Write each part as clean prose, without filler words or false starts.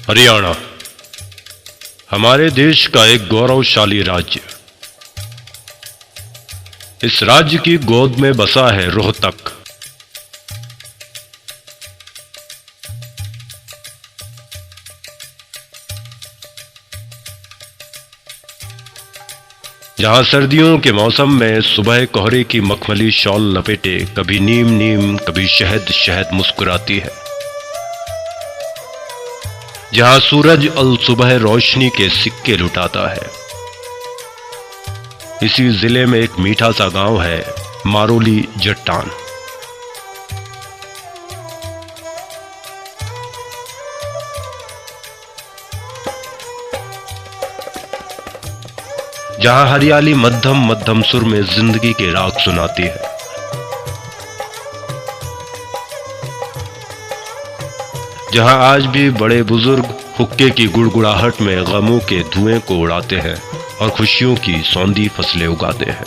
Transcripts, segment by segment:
हरियाणा हमारे देश का एक गौरवशाली राज्य। इस राज्य की गोद में बसा है रोहतक। जहां सर्दियों के मौसम में सुबह कोहरे की मखमली शॉल लपेटे कभी नीम नीम कभी शहद शहद मुस्कुराती है। जहां सूरज अल सुबह रोशनी के सिक्के लुटाता है। इसी जिले में एक मीठा सा गांव है मारोली जट्टान। जहां हरियाली मध्यम मध्यम सुर में जिंदगी के राग सुनाती है। जहां आज भी बड़े बुजुर्ग हुक्के की गुड़गुड़ाहट में गमों के धुएं को उड़ाते हैं और खुशियों की सौंधी फसलें उगाते हैं।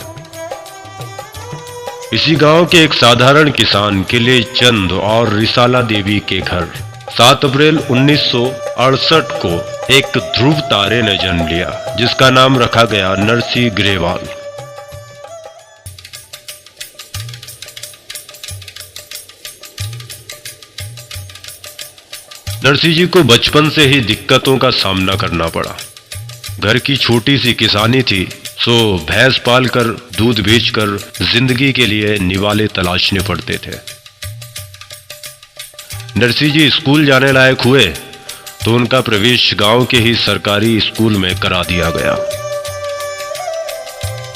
इसी गांव के एक साधारण किसान किले चंद और रिसाला देवी के घर 7 अप्रैल 1968 को एक ध्रुव तारे ने जन्म लिया, जिसका नाम रखा गया नरसी ग्रेवाल। नरसी जी को बचपन से ही दिक्कतों का सामना करना पड़ा। घर की छोटी सी किसानी थी, सो भैंस पालकर दूध बेचकर जिंदगी के लिए निवाले तलाशने पड़ते थे। नरसी जी स्कूल जाने लायक हुए तो उनका प्रवेश गांव के ही सरकारी स्कूल में करा दिया गया।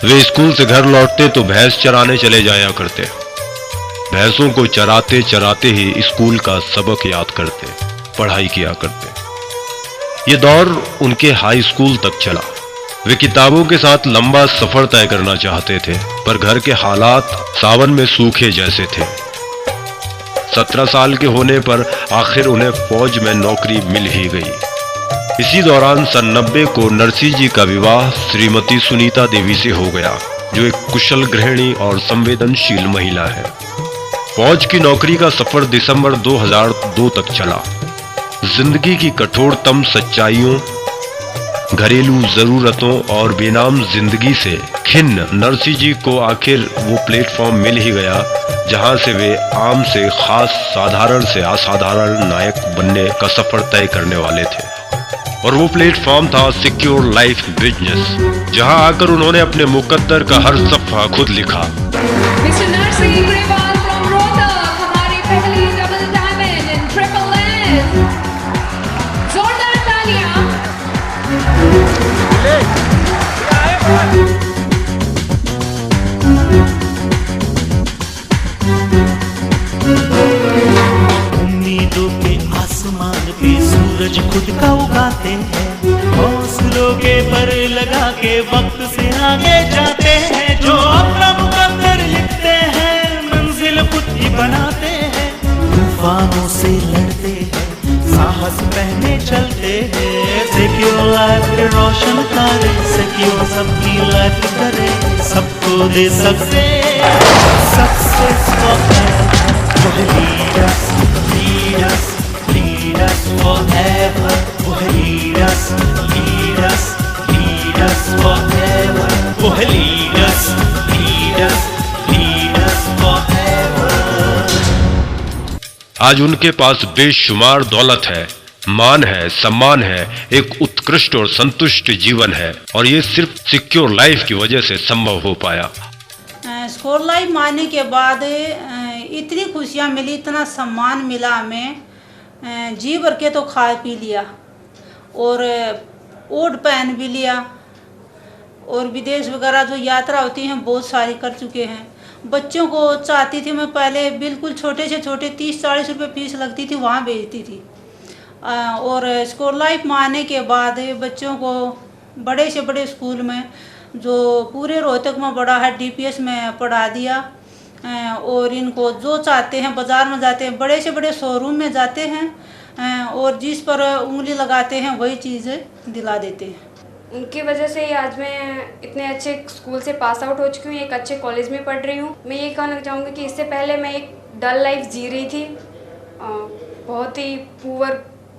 वे स्कूल से घर लौटते तो भैंस चराने चले जाया करते। भैंसों को चराते चराते ही स्कूल का सबक याद करते, पढ़ाई किया करते। ये दौर उनके हाई स्कूल तक चला। वे किताबों के साथ लंबा सफर तय करना चाहते थे, पर घर के हालात सावन में सूखे जैसे थे। 17 साल के होने पर आखिर उन्हें फौज में नौकरी मिल ही गई। इसी दौरान सन 90 को नरसी जी का विवाह श्रीमती सुनीता देवी से हो गया, जो एक कुशल गृहिणी और संवेदनशील महिला है। फौज की नौकरी का सफर दिसंबर 2002 तक चला। जिंदगी की कठोरतम सच्चाइयों, घरेलू जरूरतों और बेनाम जिंदगी से खिन्न नरसी जी को आखिर वो प्लेटफॉर्म मिल ही गया जहां से वे आम से खास, साधारण से असाधारण नायक बनने का सफर तय करने वाले थे। और वो प्लेटफॉर्म था सिक्योर लाइफ बिजनेस, जहां आकर उन्होंने अपने मुकद्दर का हर सफ़ा खुद लिखा। मिस्टर नरसी ग्रेवाल फ्रॉम रोहतक, हमारी पहली double diamond in triple S. जोरदार तालियां। उम्मीदों के आसमान पे सूरज खुद का उगाते हैं। हौसलों के पर लगा के वक्त से आगे जाते हैं। जो अपना मुकद्दर लिखते हैं, मंजिल खुद ही बनाते हैं। तूफानों से लड़ते हैं, साहस पहने चलते हैं। सिक्योर लाइफ के रोशन तारे, सिक्योर सबकी लाइफ करे, सबको दे सकते success lead us forever. Lead us forever. Lead us forever. आज उनके पास बेशुमार दौलत है, मान है, सम्मान है, एक उत्कृष्ट और संतुष्ट जीवन है, और ये सिर्फ सिक्योर लाइफ की वजह से संभव हो पाया। सिक्योर लाइफ मानने के बाद इतनी खुशियाँ मिली, इतना सम्मान मिला हमें, जी भर के तो खा पी लिया और ओढ़ पहन भी लिया। और विदेश वगैरह जो यात्रा होती हैं बहुत सारी कर चुके हैं। बच्चों को चाहती थी मैं, पहले बिल्कुल छोटे से छोटे 30-40 रुपये फीस लगती थी, वहाँ भेजती थी। और सिक्योर लाइफ में आने के बाद बच्चों को बड़े से बड़े स्कूल में, जो पूरे रोहतक में बड़ा है, DPS में पढ़ा दिया। और इनको जो चाहते हैं, बाज़ार में जाते हैं, बड़े से बड़े शोरूम में जाते हैं और जिस पर उंगली लगाते हैं वही चीज़ें दिला देते हैं। उनकी वजह से आज मैं इतने अच्छे स्कूल से पास आउट हो चुकी हूँ, एक अच्छे कॉलेज में पढ़ रही हूँ। मैं ये कहना चाहूँगी कि इससे पहले मैं एक डल लाइफ जी रही थी, बहुत ही पुअर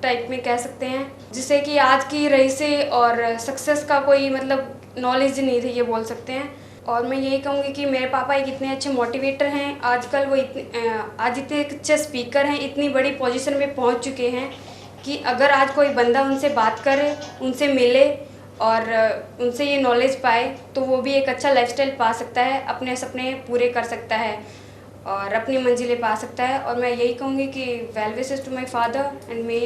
टाइप में कह सकते हैं, जिससे कि आज की रईसे और सक्सेस का कोई मतलब नॉलेज नहीं थी, ये बोल सकते हैं। और मैं यही कहूँगी कि मेरे पापा एक इतने अच्छे मोटिवेटर हैं, आजकल वो आज इतने अच्छे स्पीकर हैं, इतनी बड़ी पोजीशन पे पहुँच चुके हैं कि अगर आज कोई बंदा उनसे बात करे, उनसे मिले और उनसे ये नॉलेज पाए तो वो भी एक अच्छा लाइफस्टाइल पा सकता है, अपने सपने पूरे कर सकता है और अपनी मंजिलें पा सकता है। और मैं यही कहूँगी कि well wishes to my father and may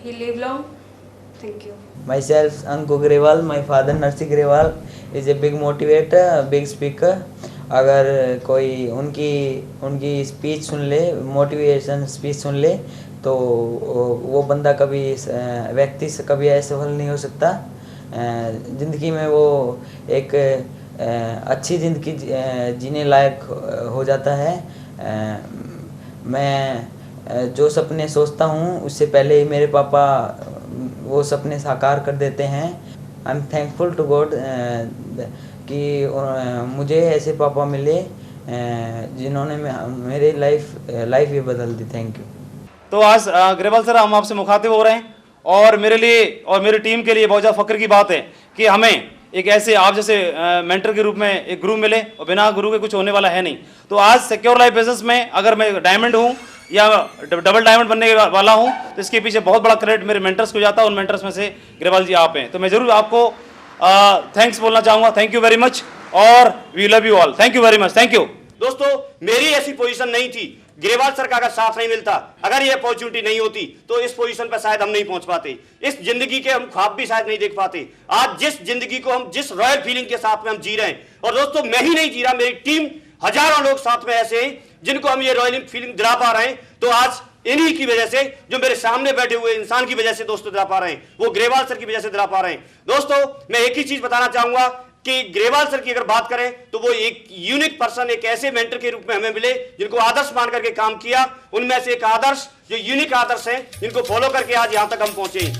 he live long. Thank you. Myself, Anku Grewal. My father, Narsi Grewal, is a big motivator, big speaker. अगर कोई उनकी स्पीच सुन ले, मोटिवेशन स्पीच सुन ले, तो वो बंदा कभी व्यक्ति से कभी असफल नहीं हो सकता। ज़िंदगी में वो एक अच्छी ज़िंदगी जीने लायक हो जाता है। मैं जो सपने सोचता हूँ उससे पहले ही मेरे पापा वो सपने साकार कर देते हैं। I am thankful to God कि मुझे ऐसे पापा मिले जिन्होंने मेरी लाइफ ही बदल दी। Thank you. तो आज ग्रेवाल सर, हम आपसे मुखातिब हो रहे हैं और मेरे लिए और मेरी टीम के लिए बहुत ज़्यादा फ़ख्र की बात है कि हमें एक ऐसे आप जैसे मेंटर के रूप में एक गुरु मिले, और बिना गुरु के कुछ होने वाला है नहीं। तो आज सिक्योर लाइफ बिजनेस में अगर मैं डायमंड हूँ या डबल डायमंड बनने वाला हूँ तो इसके पीछे बहुत बड़ा क्रेडिट मेरे मेंटर्स को जाता है। उन मेंटर्स में से ग्रेवाल जी आप हैं, तो मैं ज़रूर आपको थैंक्स बोलना चाहूँगा। थैंक यू वेरी मच और we love you all. Thank you very much. Thank you. दोस्तों, मेरी ऐसी पोजीशन नहीं थी, ग्रेवाल सर का अगर साथ नहीं मिलता, अगर ये अपॉर्चुनिटी नहीं होती तो इस पोजीशन पर शायद हम नहीं पहुंच पाते, इस जिंदगी के हम ख्वाब भी शायद नहीं देख पाते। आज जिस जिंदगी को हम जिस रॉयल फीलिंग के साथ में हम जी रहे हैं, और दोस्तों मैं ही नहीं जी रहा, मेरी टीम हजारों लोग साथ में ऐसे हैं जिनको हम ये रॉयल फीलिंग दिला पा रहे हैं, तो आज इन्हीं की वजह से, जो मेरे सामने बैठे हुए इंसान की वजह से दोस्तों दिला पा रहे हैं, वो ग्रेवाल सर की वजह से दिला पा रहे हैं। दोस्तों मैं एक ही चीज बताना चाहूंगा कि ग्रेवाल सर की अगर बात करें तो वो एक यूनिक पर्सन, एक ऐसे मेंटर के रूप में हमें मिले जिनको आदर्श मान करके काम किया। उनमें से एक आदर्श जो यूनिक आदर्श है, जिनको फॉलो करके आज यहां तक हम पहुंचे।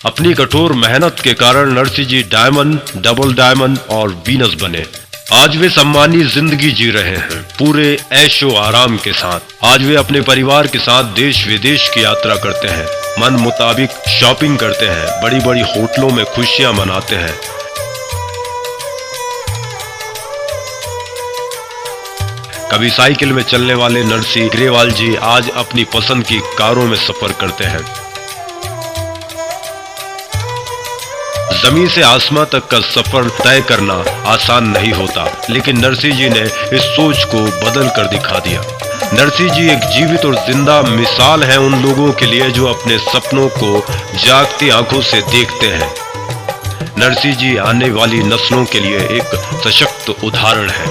अपनी कठोर मेहनत के कारण नरसी जी डायमंड, डबल डायमंड और वीनस बने। आज वे सम्मानित जिंदगी जी रहे हैं, पूरे ऐशो आराम के साथ। आज वे अपने परिवार के साथ देश विदेश की यात्रा करते हैं, मन मुताबिक शॉपिंग करते हैं, बड़ी बड़ी होटलों में खुशियां मनाते हैं। कभी साइकिल में चलने वाले नरसी ग्रेवाल जी आज अपनी पसंद की कारों में सफर करते हैं। जमीन से आसमां तक का सफर तय करना आसान नहीं होता, लेकिन नरसी जी ने इस सोच को बदल कर दिखा दिया। नरसी जी एक जीवित और जिंदा मिसाल है उन लोगों के लिए जो अपने सपनों को जागती आंखों से देखते हैं। नरसी जी आने वाली नस्लों के लिए एक सशक्त उदाहरण है।